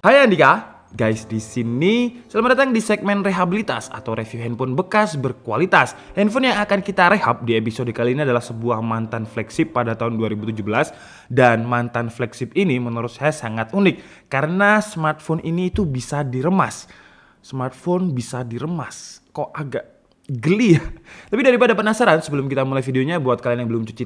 Hai Andika, guys di sini selamat datang di segmen rehabilitas atau review handphone bekas berkualitas. Handphone yang akan kita rehab di episode kali ini adalah sebuah mantan flagship pada tahun 2017 dan mantan flagship ini menurut saya sangat unik karena smartphone ini itu bisa diremas. Smartphone bisa diremas, kok agak geli ya. Tapi daripada penasaran, sebelum kita mulai videonya, buat kalian yang belum cuci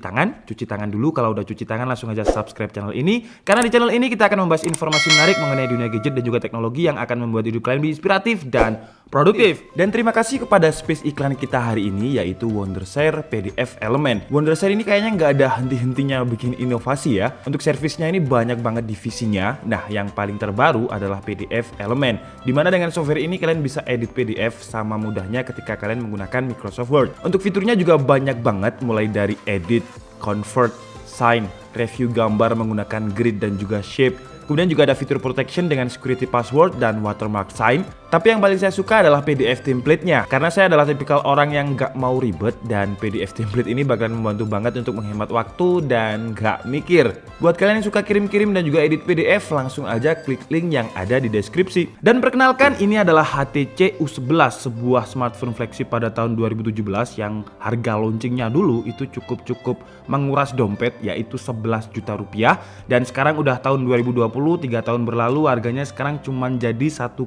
tangan dulu. Kalau udah cuci tangan langsung aja subscribe channel ini, karena di channel ini kita akan membahas informasi menarik mengenai dunia gadget dan juga teknologi yang akan membuat hidup kalian lebih inspiratif dan produktif. Dan terima kasih kepada space iklan kita hari ini, yaitu Wondershare PDF Element. Wondershare ini kayaknya nggak ada henti-hentinya bikin inovasi ya. Untuk servisnya ini banyak banget divisinya. Nah, yang paling terbaru adalah PDF Element, dimana dengan software ini kalian bisa edit PDF sama mudahnya ketika kalian menggunakan Microsoft Word. Untuk fiturnya juga banyak banget, mulai dari edit, convert, sign, review gambar menggunakan grid dan juga shape. Kemudian juga ada fitur protection dengan security password dan watermark sign. Tapi yang paling saya suka adalah PDF template-nya, karena saya adalah tipikal orang yang gak mau ribet, dan PDF template ini bakalan membantu banget untuk menghemat waktu dan gak mikir. Buat kalian yang suka kirim-kirim dan juga edit PDF, langsung aja klik link yang ada di deskripsi. Dan perkenalkan, ini adalah HTC U11, sebuah smartphone flagship pada tahun 2017 yang harga launchingnya dulu itu cukup menguras dompet, yaitu 11 juta rupiah. Dan sekarang udah tahun 2020, 3 tahun berlalu, harganya sekarang cuma jadi 1,6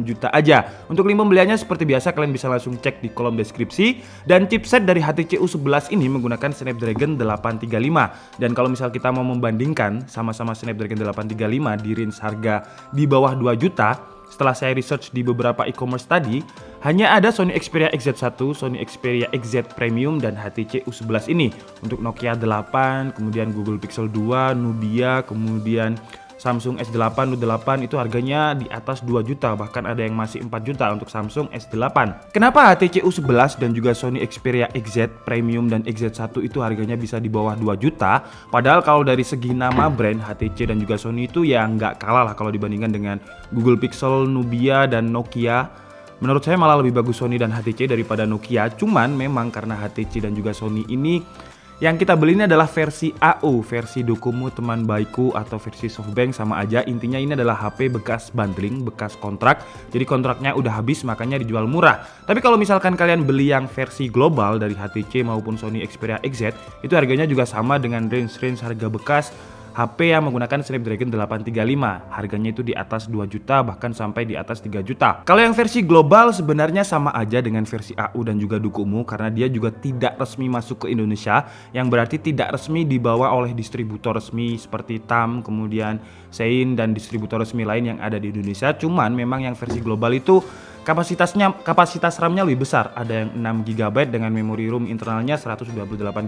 juta aja. Untuk link pembeliannya seperti biasa kalian bisa langsung cek di kolom deskripsi. Dan chipset dari HTC U11 ini menggunakan Snapdragon 835. Dan kalau misal kita mau membandingkan sama-sama Snapdragon 835 di range harga di bawah 2 juta, setelah saya research di beberapa e-commerce tadi, hanya ada Sony Xperia XZ1, Sony Xperia XZ Premium, dan HTC U11 ini. Untuk Nokia 8, kemudian Google Pixel 2, Nubia, kemudian Samsung S8, Note8 itu harganya di atas 2 juta, bahkan ada yang masih 4 juta untuk Samsung S8. Kenapa HTC U11 dan juga Sony Xperia XZ Premium dan XZ1 itu harganya bisa di bawah 2 juta? Padahal kalau dari segi nama brand, HTC dan juga Sony itu ya nggak kalah lah kalau dibandingkan dengan Google Pixel, Nubia, dan Nokia. Menurut saya malah lebih bagus Sony dan HTC daripada Nokia. Cuman memang karena HTC dan juga Sony ini, yang kita beli ini adalah versi AU, versi Docomo teman baikku atau versi Softbank, sama aja. Intinya ini adalah HP bekas bundling, bekas kontrak. Jadi kontraknya udah habis, makanya dijual murah. Tapi kalau misalkan kalian beli yang versi global dari HTC maupun Sony Xperia XZ, itu harganya juga sama dengan range harga bekas HP yang menggunakan Snapdragon 835. Harganya itu di atas 2 juta, bahkan sampai di atas 3 juta. Kalau yang versi global sebenarnya sama aja dengan versi AU dan juga Docomo, karena dia juga tidak resmi masuk ke Indonesia, yang berarti tidak resmi dibawa oleh distributor resmi seperti TAM, kemudian Sein, dan distributor resmi lain yang ada di Indonesia. Cuman memang yang versi global itu kapasitas RAM-nya lebih besar, ada yang 6 GB dengan memori room internalnya 128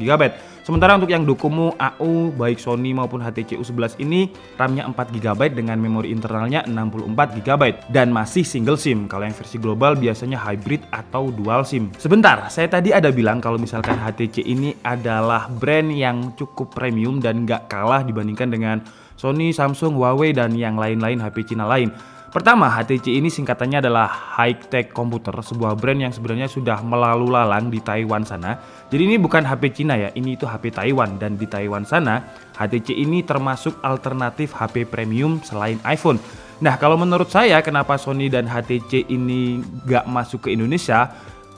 GB. Sementara untuk yang Docomo, AU, baik Sony maupun HTC U11 ini RAM-nya 4 GB dengan memori internalnya 64 GB dan masih single SIM. Kalau yang versi global biasanya hybrid atau dual SIM. Sebentar, saya tadi ada bilang kalau misalkan HTC ini adalah brand yang cukup premium dan gak kalah dibandingkan dengan Sony, Samsung, Huawei, dan yang lain-lain HP Cina lain. Pertama, HTC ini singkatannya adalah High Tech Computer, sebuah brand yang sebenarnya sudah melalu lalang di Taiwan sana. Jadi ini bukan HP Cina ya, ini itu HP Taiwan, dan di Taiwan sana HTC ini termasuk alternatif HP premium selain iPhone. Nah, kalau menurut saya kenapa Sony dan HTC ini gak masuk ke Indonesia?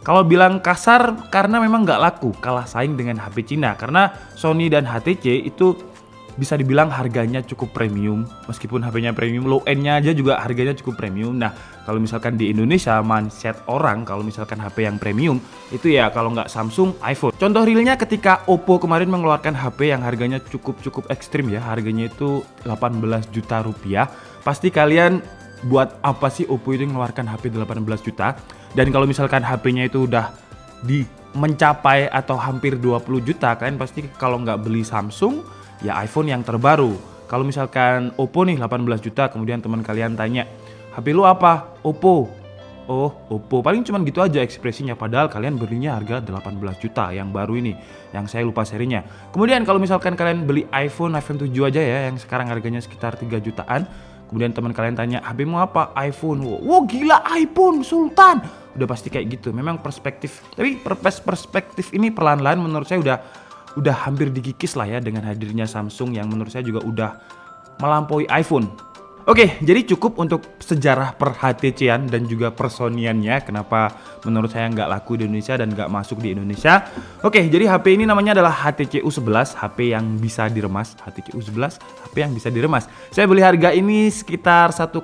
Kalau bilang kasar, karena memang gak laku, kalah saing dengan HP Cina. Karena Sony dan HTC itu bisa dibilang harganya cukup premium, meskipun HP-nya premium, low end-nya aja juga harganya cukup premium. Nah, kalau misalkan di Indonesia mindset orang kalau misalkan HP yang premium itu ya kalau nggak Samsung, iPhone. Contoh realnya ketika Oppo kemarin mengeluarkan HP yang harganya cukup ekstrim ya, harganya itu 18 juta rupiah. Pasti kalian buat apa sih Oppo itu mengeluarkan HP 18 juta? Dan kalau misalkan HP-nya itu udah mencapai atau hampir 20 juta, kalian pasti kalau nggak beli Samsung ya iPhone yang terbaru. Kalau misalkan Oppo nih 18 juta, kemudian teman kalian tanya, HP lu apa? Oppo. Oh, Oppo. Paling cuman gitu aja ekspresinya, padahal kalian belinya harga 18 juta yang baru ini, yang saya lupa serinya. Kemudian kalau misalkan kalian beli iPhone 7 aja ya, yang sekarang harganya sekitar 3 jutaan. Kemudian teman kalian tanya, HP-mu apa? iPhone. Wow, gila iPhone, Sultan. Udah pasti kayak gitu. Memang perspektif. Tapi perspektif ini perlahan-lahan menurut saya udah hampir dikikis lah ya dengan hadirnya Samsung yang menurut saya juga udah melampaui iPhone. Oke, jadi cukup untuk sejarah per HTC-an dan juga per Sony-annya. Kenapa menurut saya nggak laku di Indonesia dan nggak masuk di Indonesia. Oke, jadi HP ini namanya adalah HTC U11, HP yang bisa diremas. HTC U11, HP yang bisa diremas. Saya beli harga ini sekitar 1,6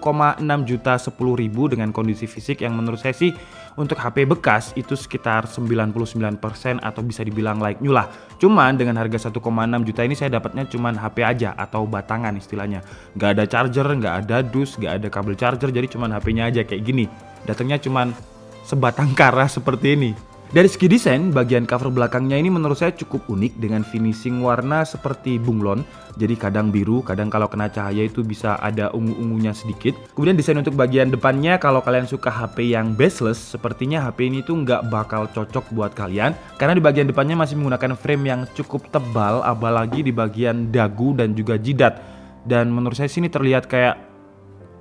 juta 10.000 dengan kondisi fisik yang menurut saya sih untuk HP bekas itu sekitar 99% atau bisa dibilang like new lah. Cuman dengan harga 1,6 juta ini saya dapatnya cuman HP aja atau batangan istilahnya. Nggak ada charger, nggak ada dus, nggak ada kabel charger, jadi cuman HP-nya aja kayak gini. Datangnya cuman sebatang kara seperti ini. Dari segi desain, bagian cover belakangnya ini menurut saya cukup unik dengan finishing warna seperti bunglon. Jadi kadang biru, kadang kalau kena cahaya itu bisa ada ungu-ungunya sedikit. Kemudian desain untuk bagian depannya, kalau kalian suka HP yang baseless, sepertinya HP ini tuh nggak bakal cocok buat kalian. Karena di bagian depannya masih menggunakan frame yang cukup tebal, apalagi di bagian dagu dan juga jidat. Dan menurut saya sini terlihat kayak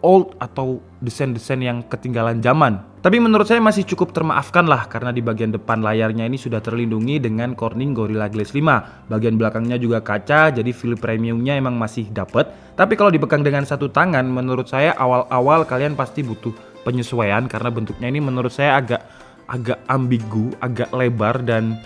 old atau desain-desain yang ketinggalan zaman. Tapi menurut saya masih cukup termaafkan lah karena di bagian depan layarnya ini sudah terlindungi dengan Corning Gorilla Glass 5. Bagian belakangnya juga kaca, jadi feel premiumnya emang masih dapet. Tapi kalau dipegang dengan satu tangan, menurut saya awal-awal kalian pasti butuh penyesuaian karena bentuknya ini menurut saya agak ambigu, agak lebar dan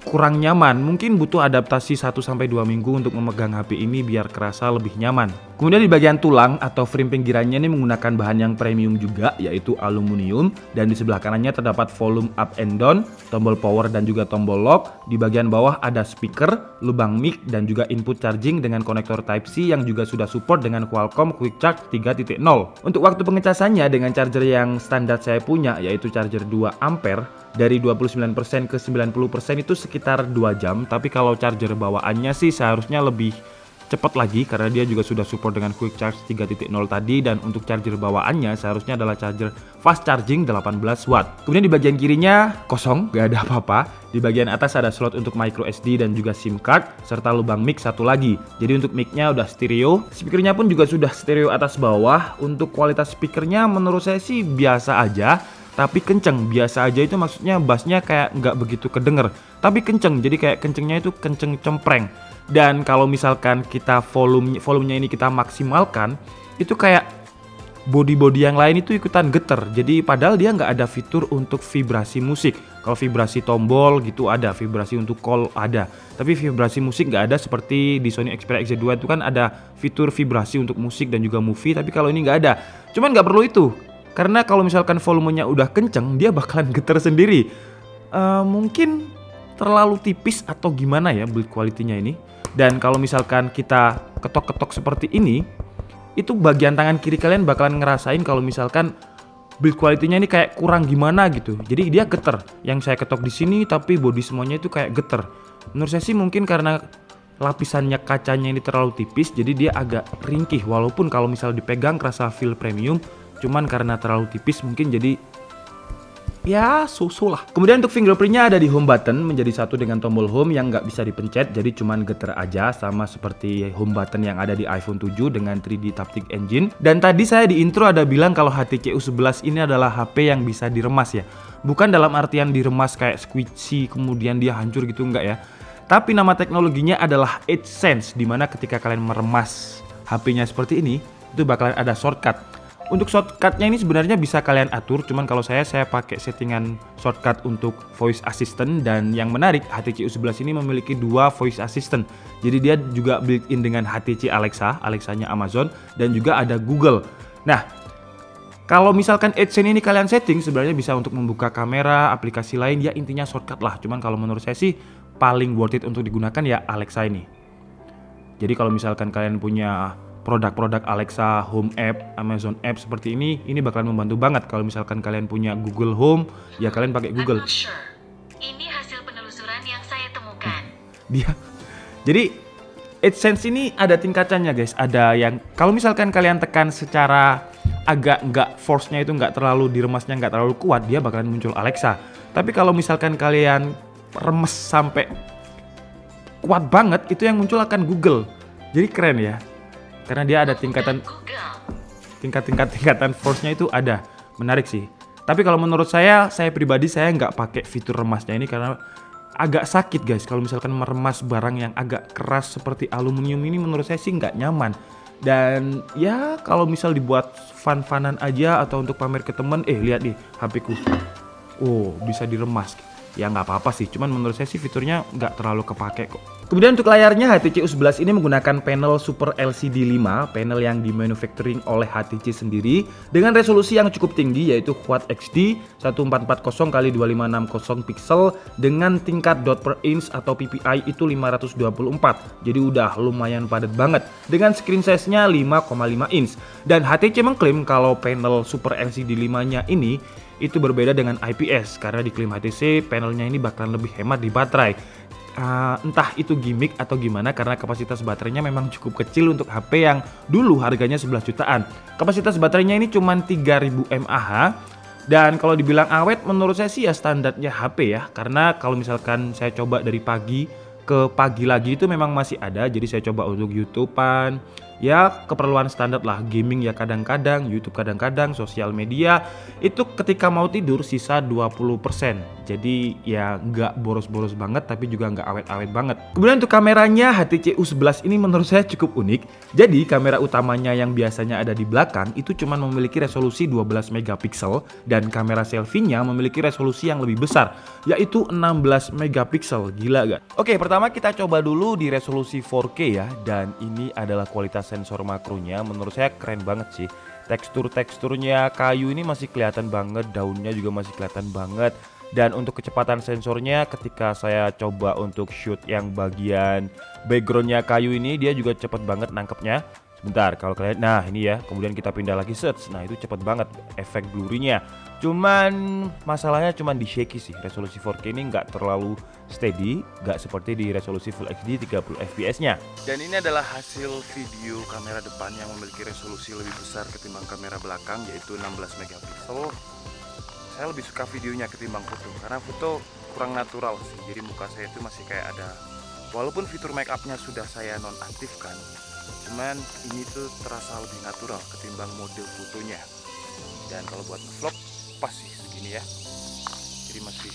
kurang nyaman. Mungkin butuh adaptasi 1-2 minggu untuk memegang HP ini biar kerasa lebih nyaman. Kemudian di bagian tulang atau frame pinggirannya ini menggunakan bahan yang premium juga, yaitu aluminium, dan di sebelah kanannya terdapat volume up and down, tombol power dan juga tombol lock. Di bagian bawah ada speaker, lubang mic dan juga input charging dengan konektor Type-C yang juga sudah support dengan Qualcomm Quick Charge 3.0. Untuk waktu pengecasannya dengan charger yang standar saya punya, yaitu charger 2 ampere, dari 29% ke 90% itu sekitar 2 jam. Tapi kalau charger bawaannya sih seharusnya lebih cepat lagi karena dia juga sudah support dengan Quick Charge 3.0 tadi. Dan untuk charger bawaannya seharusnya adalah charger fast charging 18 watt. Kemudian di bagian kirinya kosong, gak ada apa-apa. Di bagian atas ada slot untuk micro SD dan juga SIM card serta lubang mic satu lagi. Jadi untuk mic-nya udah stereo, speakernya pun juga sudah stereo atas bawah. Untuk kualitas speakernya menurut saya sih biasa aja, tapi kenceng. Biasa aja itu maksudnya bassnya kayak nggak begitu kedenger, tapi kenceng, jadi kayak kencengnya itu kenceng cempreng. Dan kalau misalkan kita volumenya ini kita maksimalkan, itu kayak body yang lain itu ikutan geter. Jadi padahal dia nggak ada fitur untuk vibrasi musik. Kalau vibrasi tombol gitu ada, vibrasi untuk call ada, tapi vibrasi musik nggak ada. Seperti di Sony Xperia XZ2 itu kan ada fitur vibrasi untuk musik dan juga movie, tapi kalau ini nggak ada. Cuman nggak perlu itu, karena kalau misalkan volumenya udah kenceng, dia bakalan geter sendiri. Mungkin terlalu tipis atau gimana ya build quality-nya ini. Dan kalau misalkan kita ketok-ketok seperti ini, itu bagian tangan kiri kalian bakalan ngerasain kalau misalkan build quality-nya ini kayak kurang gimana gitu. Jadi dia geter. Yang saya ketok di sini tapi body semuanya itu kayak geter. Menurut saya sih mungkin karena lapisannya kacanya ini terlalu tipis, jadi dia agak ringkih. Walaupun kalau misal dipegang kerasa feel premium, cuman karena terlalu tipis mungkin jadi ya susu lah. Kemudian untuk fingerprintnya ada di home button, menjadi satu dengan tombol home yang nggak bisa dipencet, jadi cuman geter aja, sama seperti home button yang ada di iPhone 7 dengan 3D Taptic Engine. Dan tadi saya di intro ada bilang kalau HTC U11 ini adalah HP yang bisa diremas ya. Bukan dalam artian diremas kayak squishy kemudian dia hancur gitu, enggak ya. Tapi nama teknologinya adalah EdgeSense, dimana ketika kalian meremas HP-nya seperti ini, itu bakalan ada shortcut. Untuk shortcutnya ini sebenarnya bisa kalian atur, cuman kalau saya pakai settingan shortcut untuk voice assistant. Dan yang menarik, HTC U11 ini memiliki 2 voice assistant. Jadi dia juga built-in dengan HTC Alexa, Alexanya Amazon, dan juga ada Google. Nah, kalau misalkan EdgeSense ini kalian setting, sebenarnya bisa untuk membuka kamera, aplikasi lain, ya intinya shortcut lah. Cuman kalau menurut saya sih paling worth it untuk digunakan ya Alexa ini. Jadi kalau misalkan kalian punya produk-produk Alexa, Home App, Amazon App seperti ini bakalan membantu banget. Kalau misalkan kalian punya Google Home, ya kalian pakai Google. Sure. Ini hasil penelusuran yang saya temukan. Jadi EdgeSense ini ada tingkatannya guys. Ada yang kalau misalkan kalian tekan secara agak nggak force-nya itu nggak terlalu diremasnya nggak terlalu kuat, dia bakalan muncul Alexa. Tapi kalau misalkan kalian remes sampai kuat banget, itu yang muncul akan Google. Jadi keren ya. Karena dia ada tingkatan force-nya itu ada. Menarik sih. Tapi kalau menurut saya pribadi saya nggak pakai fitur remasnya ini karena agak sakit guys. Kalau misalkan meremas barang yang agak keras seperti aluminium ini menurut saya sih nggak nyaman. Dan ya kalau misal dibuat fun-funan aja atau untuk pamer ke temen, lihat nih HP-ku. Oh, bisa diremas. Ya nggak apa-apa sih, cuman menurut saya sih fiturnya nggak terlalu kepake kok. Kemudian untuk layarnya HTC U11 ini menggunakan panel Super LCD 5, panel yang dimanufacturing oleh HTC sendiri dengan resolusi yang cukup tinggi yaitu Quad XD 1440x2560 pixel dengan tingkat dot per inch atau PPI itu 524. Jadi udah lumayan padat banget dengan screen size-nya 5,5 inch. Dan HTC mengklaim kalau panel Super LCD 5-nya ini itu berbeda dengan IPS karena diklaim HTC panelnya ini bakalan lebih hemat di baterai. Entah itu gimmick atau gimana karena kapasitas baterainya memang cukup kecil untuk HP yang dulu harganya 11 jutaan. Kapasitas baterainya ini cuma 3000 mAh dan kalau dibilang awet menurut saya sih ya standarnya HP ya, karena kalau misalkan saya coba dari pagi ke pagi lagi itu memang masih ada, jadi saya coba untuk YouTubean ya keperluan standar lah, gaming ya kadang-kadang, YouTube kadang-kadang, sosial media itu ketika mau tidur sisa 20%. Jadi ya nggak boros-boros banget tapi juga nggak awet-awet banget. Kemudian untuk kameranya HTC U11 ini menurut saya cukup unik. Jadi kamera utamanya yang biasanya ada di belakang itu cuma memiliki resolusi 12 megapiksel dan kamera selfie-nya memiliki resolusi yang lebih besar yaitu 16 megapiksel. Gila gak? Oke, pertama kita coba dulu di resolusi 4K ya, dan ini adalah kualitas sensor makronya menurut saya keren banget sih. Teksturnya kayu ini masih kelihatan banget, daunnya juga masih kelihatan banget. Dan untuk kecepatan sensornya ketika saya coba untuk shoot yang bagian backgroundnya kayu ini dia juga cepet banget nangkepnya. Sebentar, kalau kalian, nah ini ya, kemudian kita pindah lagi search, nah itu cepet banget efek blurry-nya. Cuman masalahnya cuman di shaky sih, resolusi 4K ini nggak terlalu steady, nggak seperti di resolusi Full HD 30 fps-nya. Dan ini adalah hasil video kamera depan yang memiliki resolusi lebih besar ketimbang kamera belakang yaitu 16 megapiksel. Saya lebih suka videonya ketimbang foto karena foto kurang natural sih, jadi muka saya itu masih kayak ada, walaupun fitur make upnya sudah saya nonaktifkan, cuman ini tuh terasa lebih natural ketimbang mode fotonya. Dan kalau buat vlog pas sih segini ya, jadi masih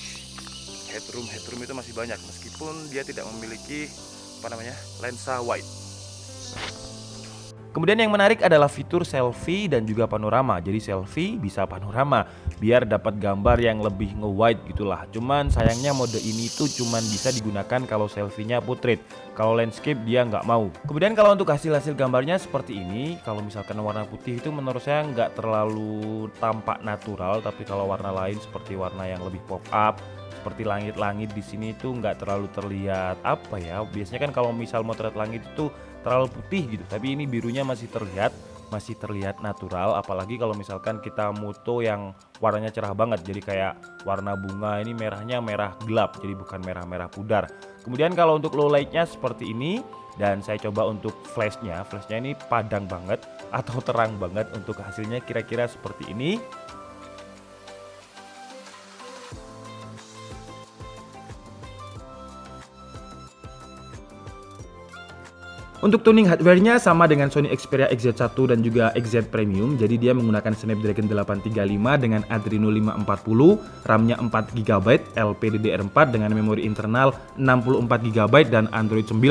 headroom itu masih banyak meskipun dia tidak memiliki lensa wide. Kemudian yang menarik adalah fitur selfie dan juga panorama. Jadi selfie bisa panorama biar dapat gambar yang lebih nge-wide gitulah. Cuman sayangnya mode ini tuh cuman bisa digunakan kalau selfie-nya portrait. Kalau landscape dia nggak mau. Kemudian kalau untuk hasil-hasil gambarnya seperti ini, kalau misalkan warna putih itu menurut saya nggak terlalu tampak natural, tapi kalau warna lain seperti warna yang lebih pop up, seperti langit-langit di sini itu nggak terlalu terlihat apa ya. Biasanya kan kalau misal motret langit itu terlalu putih gitu, tapi ini birunya masih terlihat natural. Apalagi kalau misalkan kita moto yang warnanya cerah banget, jadi kayak warna bunga ini merahnya merah gelap, jadi bukan merah-merah pudar. Kemudian kalau untuk low lightnya seperti ini, dan saya coba untuk flashnya ini padang banget atau terang banget. Untuk hasilnya kira-kira seperti ini. Untuk tuning hardware-nya sama dengan Sony Xperia XZ1 dan juga XZ Premium. Jadi dia menggunakan Snapdragon 835 dengan Adreno 540, RAM-nya 4GB, LPDDR4 dengan memori internal 64GB dan Android 9.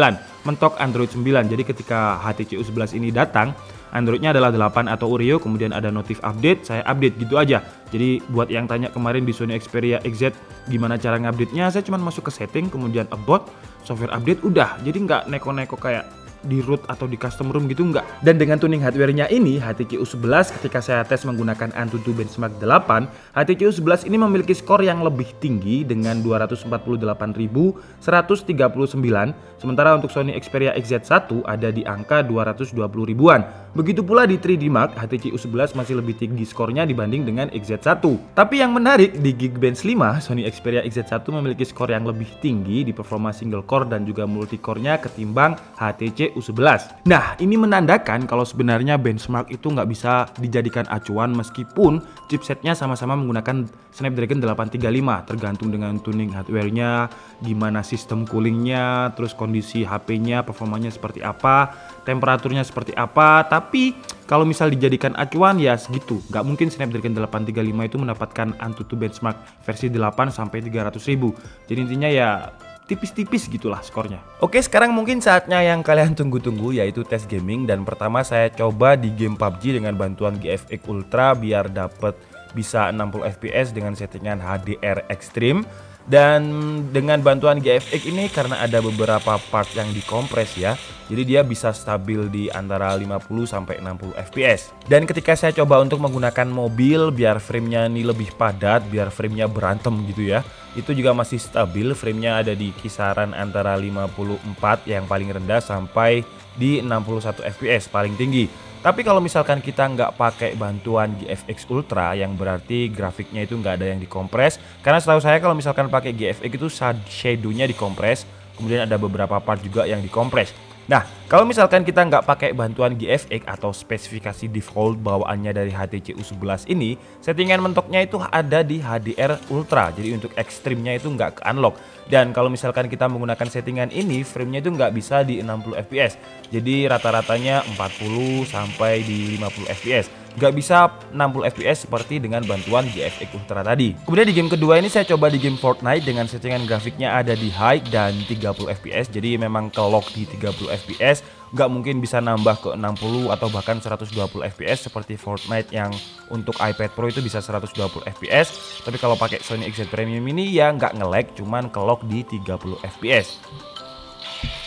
Mentok Android 9. Jadi ketika HTC U11 ini datang, Android-nya adalah 8 atau Oreo, kemudian ada notif update, saya update gitu aja. Jadi buat yang tanya kemarin di Sony Xperia XZ gimana cara ngupdate-nya, saya cuma masuk ke setting, kemudian about, software update, udah. Jadi nggak neko-neko kayak di root atau di custom ROM gitu enggak. Dan dengan tuning hardware-nya ini, HTC U11 ketika saya tes menggunakan Antutu Benchmark 8, HTC U11 ini memiliki skor yang lebih tinggi dengan 248.139, sementara untuk Sony Xperia XZ1 ada di angka 220 ribuan. Begitu pula di 3D Mark, HTC U11 masih lebih tinggi skornya dibanding dengan XZ1. Tapi yang menarik di Geekbench 5, Sony Xperia XZ1 memiliki skor yang lebih tinggi di performa single core dan juga multi core-nya ketimbang HTC U11. Nah, ini menandakan kalau sebenarnya benchmark itu nggak bisa dijadikan acuan meskipun chipsetnya sama-sama menggunakan Snapdragon 835, tergantung dengan tuning hardware-nya, gimana sistem coolingnya, terus kondisi HP-nya, performanya seperti apa, temperaturnya seperti apa. Tapi kalau misal dijadikan acuan ya segitu, nggak mungkin Snapdragon 835 itu mendapatkan Antutu Benchmark versi 8 sampai 300.000. Jadi intinya ya tipis-tipis gitulah skornya. Oke, sekarang mungkin saatnya yang kalian tunggu-tunggu, yaitu tes gaming. Dan pertama saya coba di game PUBG dengan bantuan GFX Ultra biar dapet bisa 60 fps dengan settingan HDR Extreme. Dan dengan bantuan GFX ini karena ada beberapa part yang dikompres ya, jadi dia bisa stabil di antara 50 sampai 60 fps. Dan ketika saya coba untuk menggunakan mobil biar framenya ini lebih padat, biar framenya berantem gitu ya, itu juga masih stabil, framenya ada di kisaran antara 54 yang paling rendah sampai di 61 fps paling tinggi. Tapi kalau misalkan kita nggak pakai bantuan GFX Ultra, yang berarti grafiknya itu nggak ada yang dikompres. Karena setahu saya kalau misalkan pakai GFX itu shadow-nya dikompres, kemudian ada beberapa part juga yang dikompres. Nah, kalau misalkan kita nggak pakai bantuan GFX atau spesifikasi default bawaannya dari HTC U11 ini, settingan mentoknya itu ada di HDR Ultra. Jadi untuk ekstrimnya itu nggak ke unlock. Dan kalau misalkan kita menggunakan settingan ini, framenya itu nggak bisa di 60 fps. Jadi rata-ratanya 40 sampai di 50 fps. Nggak bisa 60 fps seperti dengan bantuan GFX Ultra tadi. Kemudian di game kedua ini saya coba di game Fortnite dengan settingan grafiknya ada di high dan 30 fps. Jadi memang ke lock di 30 fps, nggak mungkin bisa nambah ke 60 atau bahkan 120 fps seperti Fortnite yang untuk iPad Pro itu bisa 120 fps. Tapi kalau pakai Sony XZ Premium ini ya nggak nge-lag, cuman ke lock di 30 fps.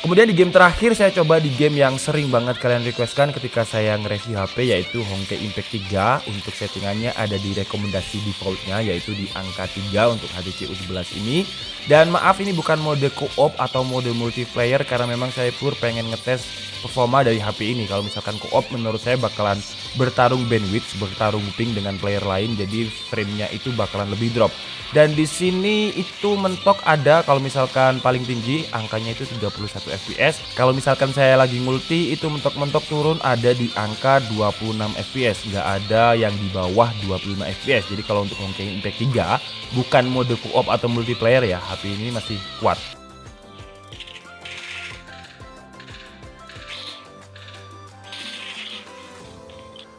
Kemudian di game terakhir saya coba di game yang sering banget kalian requestkan ketika saya nge-review HP, yaitu Honkai Impact 3. Untuk settingannya ada di rekomendasi defaultnya, yaitu di angka 3 untuk HTC U11 ini. Dan maaf, ini bukan mode co-op atau mode multiplayer karena memang saya pur pengen ngetes performa dari HP ini. Kalau misalkan co-op menurut saya bakalan bertarung bandwidth, bertarung ping dengan player lain, jadi framenya itu bakalan lebih drop. Dan di sini itu mentok ada, kalau misalkan paling tinggi angkanya itu 31 fps. Kalau misalkan saya lagi multi itu mentok-mentok turun ada di angka 26 fps, nggak ada yang di bawah 25 fps. Jadi kalau untuk Honkai Impact 3 bukan mode co-op atau multiplayer ya, HP ini masih kuat.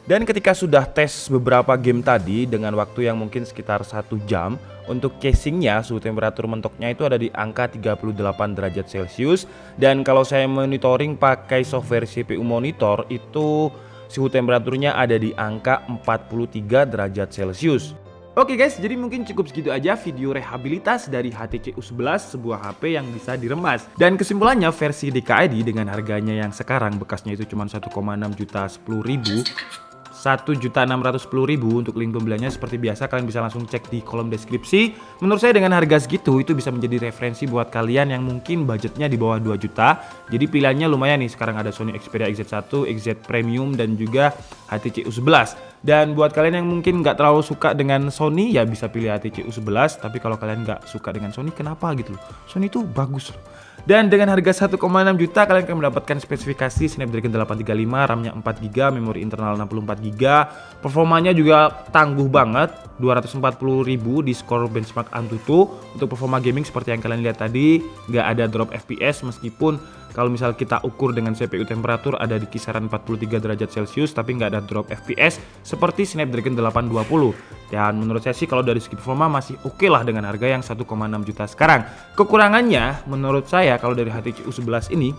Dan ketika sudah tes beberapa game tadi dengan waktu yang mungkin sekitar 1 jam, untuk casingnya suhu temperatur mentoknya itu ada di angka 38 derajat Celcius. Dan kalau saya monitoring pakai software CPU monitor itu suhu temperaturnya ada di angka 43 derajat Celcius. Oke guys, jadi mungkin cukup segitu aja video rehabilitas dari HTC U11, sebuah HP yang bisa diremas. Dan kesimpulannya versi DKID dengan harganya yang sekarang bekasnya itu cuma 1,6 juta 10.000, 1.610.000 untuk link pembeliannya seperti biasa kalian bisa langsung cek di kolom deskripsi. Menurut saya dengan harga segitu itu bisa menjadi referensi buat kalian yang mungkin budgetnya di bawah 2 juta. Jadi pilihannya lumayan nih, sekarang ada Sony Xperia XZ1, XZ Premium dan juga HTC U11. Dan buat kalian yang mungkin nggak terlalu suka dengan Sony ya bisa pilih HTC U11. Tapi kalau kalian nggak suka dengan Sony, kenapa gitu loh? Sony itu bagus loh. Dan dengan harga 1,6 juta kalian akan mendapatkan spesifikasi Snapdragon 835, RAM-nya 4GB, memori internal 64GB. Performanya juga tangguh banget, 240.000 di skor benchmark Antutu. Untuk performa gaming seperti yang kalian lihat tadi, nggak ada drop FPS meskipun kalau misal kita ukur dengan CPU temperatur ada di kisaran 43 derajat Celcius, tapi nggak ada drop FPS seperti Snapdragon 820. Dan menurut saya sih kalau dari segi performa masih oke lah dengan harga yang 1,6 juta sekarang. Kekurangannya menurut saya kalau dari HTC U11 ini,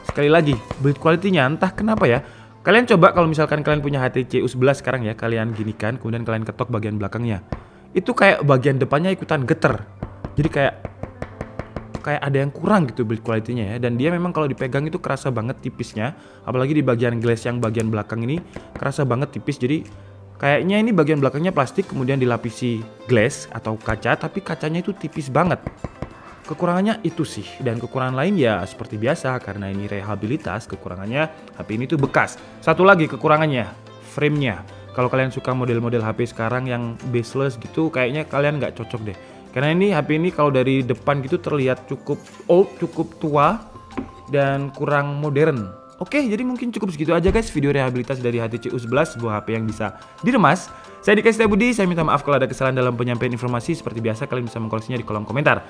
sekali lagi build quality-nya entah kenapa ya. Kalian coba kalau misalkan kalian punya HTC U11 sekarang ya, kalian ginikan kemudian kalian ketok bagian belakangnya. Itu kayak bagian depannya ikutan geter. Jadi kayak ada yang kurang gitu build quality-nya ya. Dan dia memang kalau dipegang itu kerasa banget tipisnya, apalagi di bagian glass yang bagian belakang ini kerasa banget tipis. Jadi kayaknya ini bagian belakangnya plastik kemudian dilapisi glass atau kaca, tapi kacanya itu tipis banget. Kekurangannya itu sih. Dan kekurangan lain ya seperti biasa, karena ini rehabilitas, kekurangannya HP ini tuh bekas. Satu lagi kekurangannya, frame-nya. Kalau kalian suka model-model HP sekarang yang baseless gitu, kayaknya kalian nggak cocok deh. Karena ini HP ini kalau dari depan gitu terlihat cukup old, cukup tua dan kurang modern. Oke, jadi mungkin cukup segitu aja guys video rehabilitas dari HTC U11, sebuah HP yang bisa diremas. Saya Dika Setiabudi, saya minta maaf kalau ada kesalahan dalam penyampaian informasi. Seperti biasa kalian bisa mengkoleksinya di kolom komentar.